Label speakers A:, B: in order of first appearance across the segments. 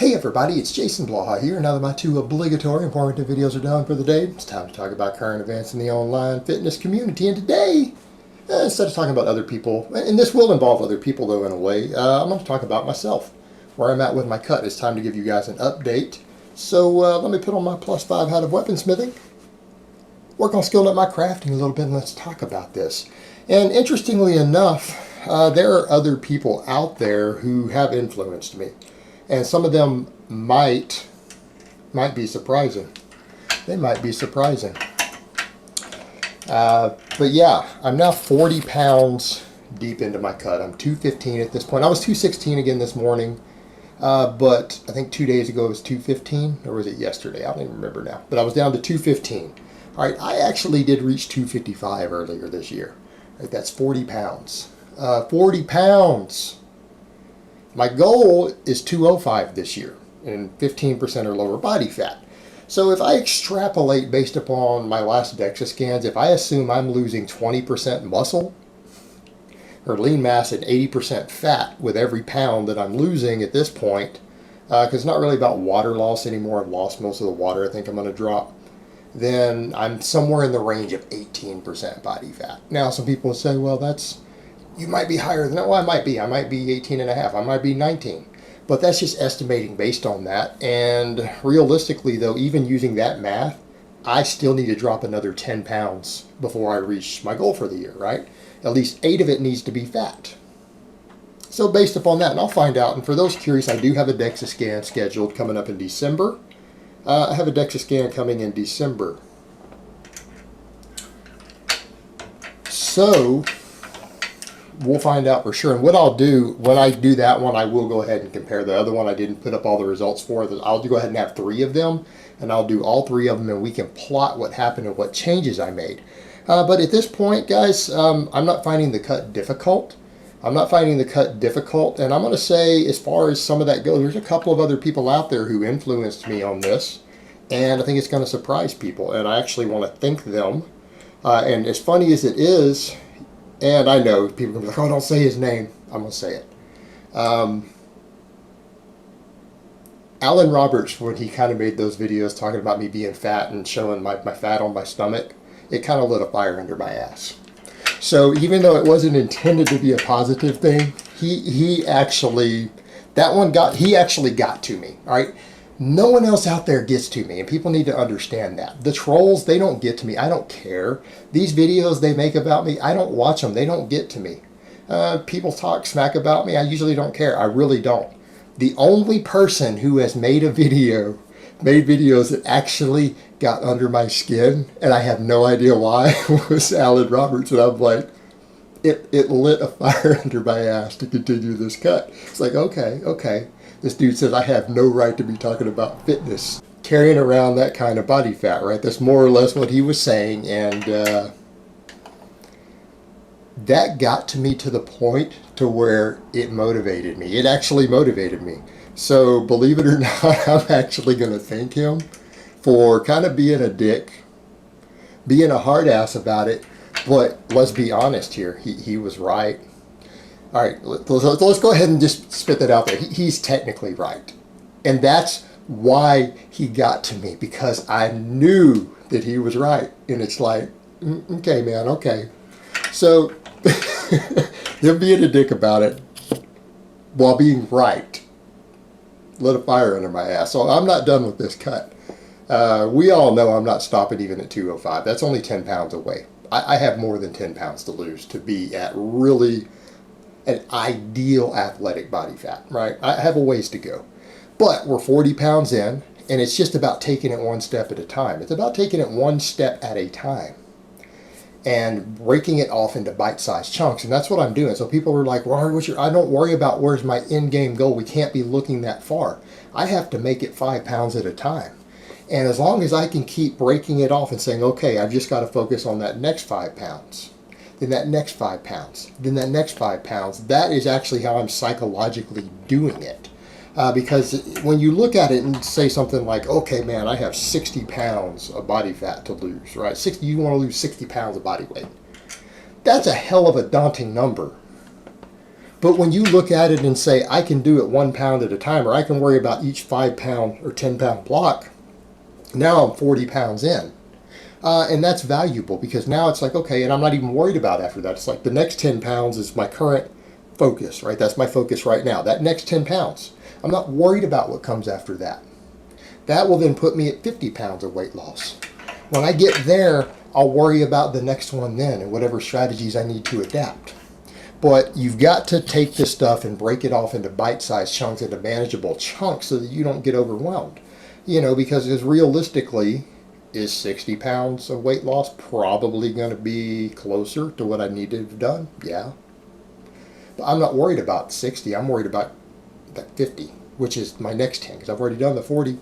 A: Hey everybody, it's Jason Blaha here. Now that my two obligatory informative videos are done for the day, it's time to talk about current events in the online fitness community. And today, instead of talking about other people, and this will involve other people though in a way, I'm going to talk about myself, where I'm at with my cut. It's time to give you guys an update. So let me put on my +5 hat of weaponsmithing, work on skilling up my crafting a little bit, and let's talk about this. And interestingly enough, there are other people out there who have influenced me. And some of them might be surprising. They might be surprising. But yeah, I'm now 40 pounds deep into my cut. I'm 215 at this point. I was 216 again this morning. But I think 2 days ago it was 215. Or was it yesterday? I don't even remember now. But I was down to 215. All right, I actually did reach 255 earlier this year. Right, that's 40 pounds. 40 pounds! My goal is 205 this year and 15% or lower body fat. So if I extrapolate based upon my last DEXA scans, if I assume I'm losing 20% muscle or lean mass and 80% fat with every pound that I'm losing at this point, because it's not really about water loss anymore, I've lost most of the water I think I'm going to drop, then I'm somewhere in the range of 18% body fat. Now some people will say, well, you might be higher than that. Well, I might be 18 and a half. I might be 19. But that's just estimating based on that. And realistically, though, even using that math, I still need to drop another 10 pounds before I reach my goal for the year, right? At least 8 of it needs to be fat. So based upon that, and I'll find out. And for those curious, I do have a DEXA scan scheduled coming up in December. I have a DEXA scan coming in December. So we'll find out for sure. And what I'll do, when I do that one, I will go ahead and compare the other one. I didn't put up all the results for. I'll go ahead and have 3 of them, and I'll do all 3 of them, and we can plot what happened and what changes I made. But at this point, guys, I'm not finding the cut difficult. And I'm going to say, as far as some of that goes, there's a couple of other people out there who influenced me on this, and I think it's going to surprise people, and I actually want to thank them. And as funny as it is, and I know people are going to be like, oh, don't say his name. I'm going to say it. Alan Roberts, when he kind of made those videos talking about me being fat and showing my fat on my stomach, it kind of lit a fire under my ass. So even though it wasn't intended to be a positive thing, he actually got to me. All right. No one else out there gets to me, and people need to understand that. The trolls, they don't get to me. I don't care. These videos they make about me, I don't watch them. They don't get to me. People talk smack about me. I usually don't care. I really don't. The only person who has made videos that actually got under my skin, and I have no idea why, was Alan Roberts. And I'm like, it lit a fire under my ass to continue this cut. It's like, okay. This dude says I have no right to be talking about fitness, carrying around that kind of body fat, right? That's more or less what he was saying, and that got to me to the point to where it motivated me. It actually motivated me. So believe it or not, I'm actually going to thank him for kind of being a dick, being a hard ass about it, but let's be honest here, he was right. All right, let's go ahead and just spit that out there. He's technically right. And that's why he got to me, because I knew that he was right. And it's like, okay, man, okay. So him being a dick about it while being right lit a fire under my ass. So I'm not done with this cut. We all know I'm not stopping even at 205. That's only 10 pounds away. I have more than 10 pounds to lose to be at really an ideal athletic body fat, right? I have a ways to go. But we're 40 pounds in, and it's just about taking it one step at a time. It's about taking it one step at a time and breaking it off into bite-sized chunks, and that's what I'm doing. So people are like, well, I don't worry about where's my end-game goal. We can't be looking that far. I have to make it 5 pounds at a time. And as long as I can keep breaking it off and saying, okay, I've just got to focus on that next 5 pounds, then that next 5 pounds, then that next 5 pounds. That is actually how I'm psychologically doing it. Because when you look at it and say something like, okay, man, I have 60 pounds of body fat to lose, right? You want to lose 60 pounds of body weight. That's a hell of a daunting number. But when you look at it and say, I can do it 1 pound at a time, or I can worry about each 5 pound or 10 pound block, now I'm 40 pounds in. And that's valuable because now it's like, okay, and I'm not even worried about after that. It's like the next 10 pounds is my current focus, right? That's my focus right now. That next 10 pounds, I'm not worried about what comes after that. That will then put me at 50 pounds of weight loss. When I get there, I'll worry about the next one then and whatever strategies I need to adapt. But you've got to take this stuff and break it off into bite-sized chunks, into manageable chunks so that you don't get overwhelmed. Because realistically, is 60 pounds of weight loss probably going to be closer to what I need to have done? Yeah. But I'm not worried about 60. I'm worried about that 50, which is my next 10, because I've already done the 40.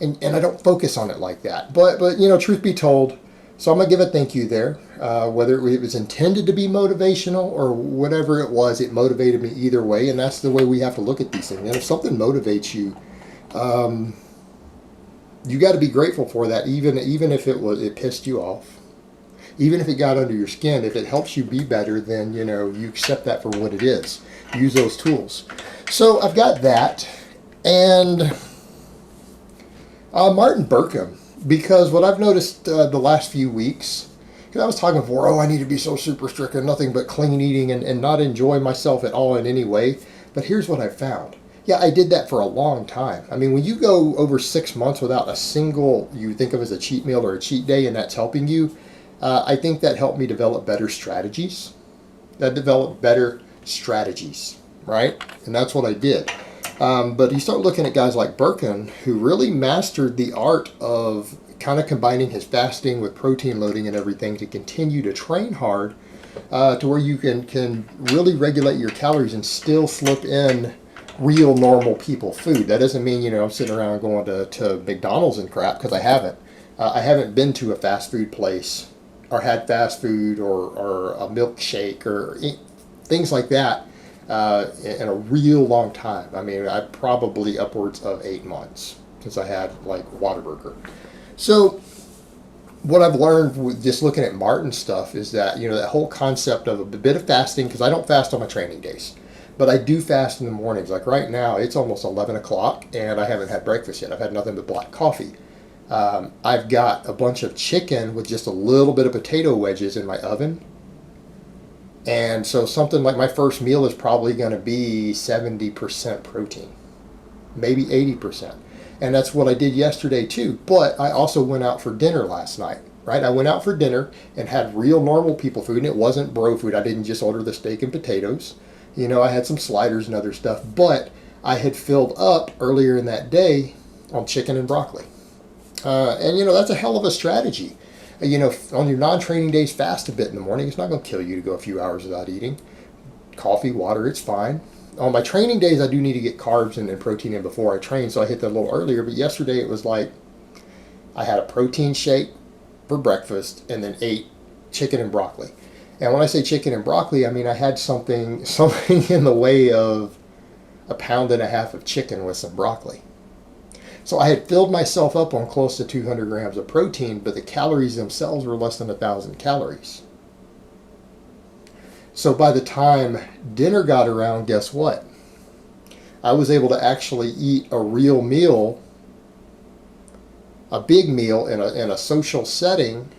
A: And I don't focus on it like that. But truth be told, so I'm going to give a thank you there. Whether it was intended to be motivational or whatever it was, it motivated me either way. And that's the way we have to look at these things. And if something motivates you, you got to be grateful for that, even if it pissed you off. Even if it got under your skin, if it helps you be better, then, you accept that for what it is. Use those tools. So I've got that. And Martin Burkham, because what I've noticed the last few weeks, because I was talking before, I need to be so super strict and nothing but clean eating and not enjoy myself at all in any way. But here's what I found. Yeah, I did that for a long time. I mean, when you go over 6 months without a single, you think of as a cheat meal or a cheat day, and that's helping you, I think that helped me develop better strategies. Right? And that's what I did. But you start looking at guys like Birkin, who really mastered the art of kind of combining his fasting with protein loading and everything to continue to train hard, to where you can really regulate your calories and still slip in real normal people food. That doesn't mean, I'm sitting around going to McDonald's and crap, because I haven't. I haven't been to a fast food place or had fast food or a milkshake or things like that in a real long time. I mean, I probably upwards of 8 months since I had like Whataburger. So what I've learned with just looking at Martin's stuff is that, that whole concept of a bit of fasting, because I don't fast on my training days, but I do fast in the mornings. Like right now, it's almost 11 o'clock and I haven't had breakfast yet. I've had nothing but black coffee. I've got a bunch of chicken with just a little bit of potato wedges in my oven. And so something like my first meal is probably going to be 70% protein, maybe 80%. And that's what I did yesterday too. But I also went out for dinner last night, right? I went out for dinner and had real normal people food, and it wasn't bro food. I didn't just order the steak and potatoes. I had some sliders and other stuff, but I had filled up earlier in that day on chicken and broccoli. And that's a hell of a strategy. On your non-training days, fast a bit in the morning. It's not going to kill you to go a few hours without eating. Coffee, water, it's fine. On my training days, I do need to get carbs and protein in before I train, so I hit that a little earlier. But yesterday, it was like I had a protein shake for breakfast and then ate chicken and broccoli. And when I say chicken and broccoli, I mean I had something in the way of 1.5 pounds of chicken with some broccoli. So I had filled myself up on close to 200 grams of protein, but the calories themselves were less than 1,000 calories. So by the time dinner got around, guess what? I was able to actually eat a real meal, a big meal in a social setting,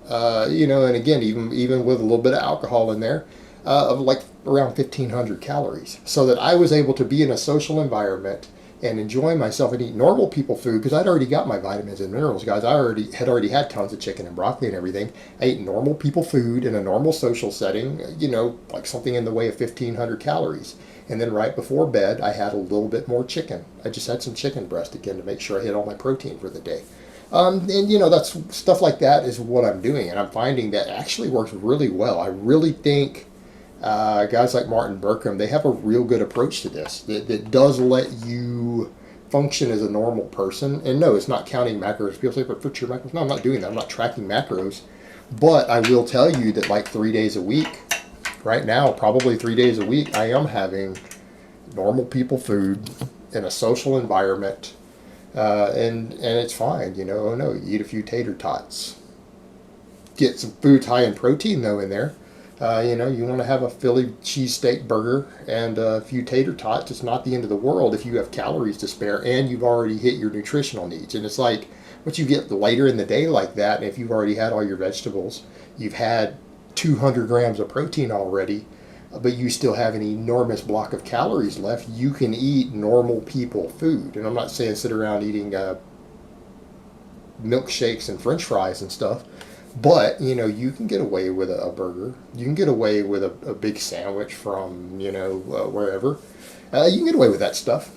A: and again, even with a little bit of alcohol in there, of like around 1,500 calories. So that I was able to be in a social environment and enjoy myself and eat normal people food, because I'd already got my vitamins and minerals, guys. I already had tons of chicken and broccoli and everything. I ate normal people food in a normal social setting, like something in the way of 1,500 calories. And then right before bed, I had a little bit more chicken. I just had some chicken breast again to make sure I hit all my protein for the day. And that's stuff like that is what I'm doing, and I'm finding that actually works really well. I really think guys like Martin Burkham, they have a real good approach to this that does let you function as a normal person. And no, it's not counting macros. People say, but put your macros. No, I'm not doing that. I'm not tracking macros. But I will tell you that like 3 days a week, right now, probably 3 days a week, I am having normal people food in a social environment. And it's fine, eat a few tater tots. Get some foods high in protein though in there. You want to have a Philly cheesesteak burger and a few tater tots. It's not the end of the world if you have calories to spare and you've already hit your nutritional needs. And it's like, once you get later in the day like that, and if you've already had all your vegetables, you've had 200 grams of protein already, but you still have an enormous block of calories left, you can eat normal people food. And I'm not saying sit around eating milkshakes and french fries and stuff, but you can get away with a burger. You can get away with a big sandwich from wherever. You can get away with that stuff.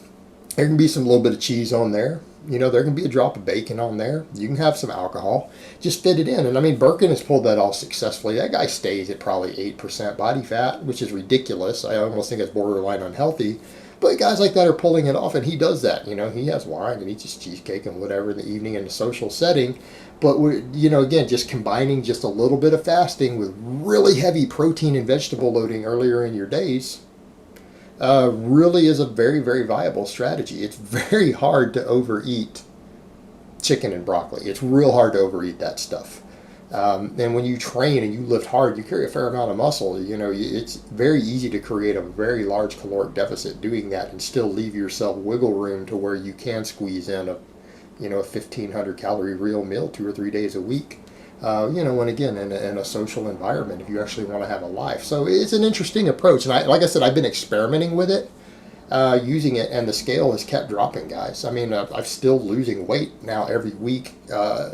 A: There can be some little bit of cheese on there. There can be a drop of bacon on there. You can have some alcohol. Just fit it in. And I mean, Birkin has pulled that off successfully. That guy stays at probably 8% body fat, which is ridiculous. I almost think it's borderline unhealthy. But guys like that are pulling it off, and he does that. He has wine and eats his cheesecake and whatever in the evening in a social setting. But again, just combining just a little bit of fasting with really heavy protein and vegetable loading earlier in your days really is a very, very viable strategy. It's very hard to overeat chicken and broccoli. It's real hard to overeat that stuff. And when you train and you lift hard, you carry a fair amount of muscle. It's very easy to create a very large caloric deficit doing that and still leave yourself wiggle room to where you can squeeze in a 1,500 calorie real meal 2 or 3 days a week. And again, in a social environment, if you actually want to have a life. So it's an interesting approach. And like I said, I've been experimenting with it, using it, and the scale has kept dropping, guys. I mean, I'm still losing weight now every week,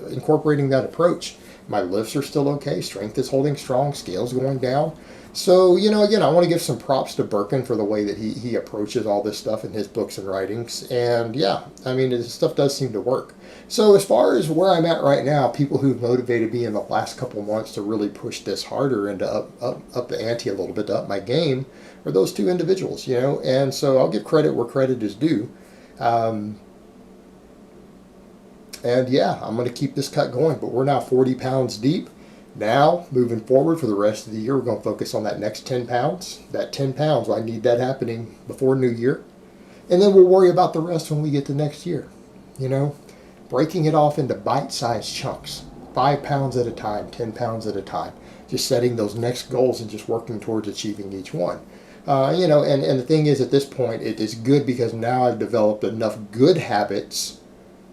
A: incorporating that approach. My lifts are still okay. Strength is holding strong. Scale's going down. So, again, I want to give some props to Birkin for the way that he approaches all this stuff in his books and writings. And yeah, I mean, this stuff does seem to work. So as far as where I'm at right now, people who've motivated me in the last couple months to really push this harder and to up the ante a little bit, to up my game, are those two individuals, And so I'll give credit where credit is due. And yeah, I'm going to keep this cut going. But we're now 40 pounds deep. Now, moving forward for the rest of the year, we're going to focus on that next 10 pounds. That 10 pounds, I need that happening before New Year. And then we'll worry about the rest when we get to next year. Breaking it off into bite-sized chunks. 5 pounds at a time, 10 pounds at a time. Just setting those next goals and just working towards achieving each one. And the thing is, at this point, it is good because now I've developed enough good habits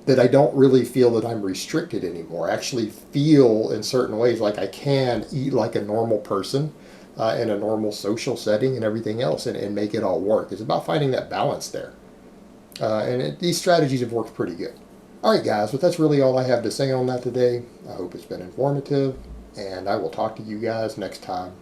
A: that I don't really feel that I'm restricted anymore. I actually feel in certain ways like I can eat like a normal person in a normal social setting and everything else and make it all work. It's about finding that balance there. These strategies have worked pretty good. All right, guys, but that's really all I have to say on that today. I hope it's been informative, and I will talk to you guys next time.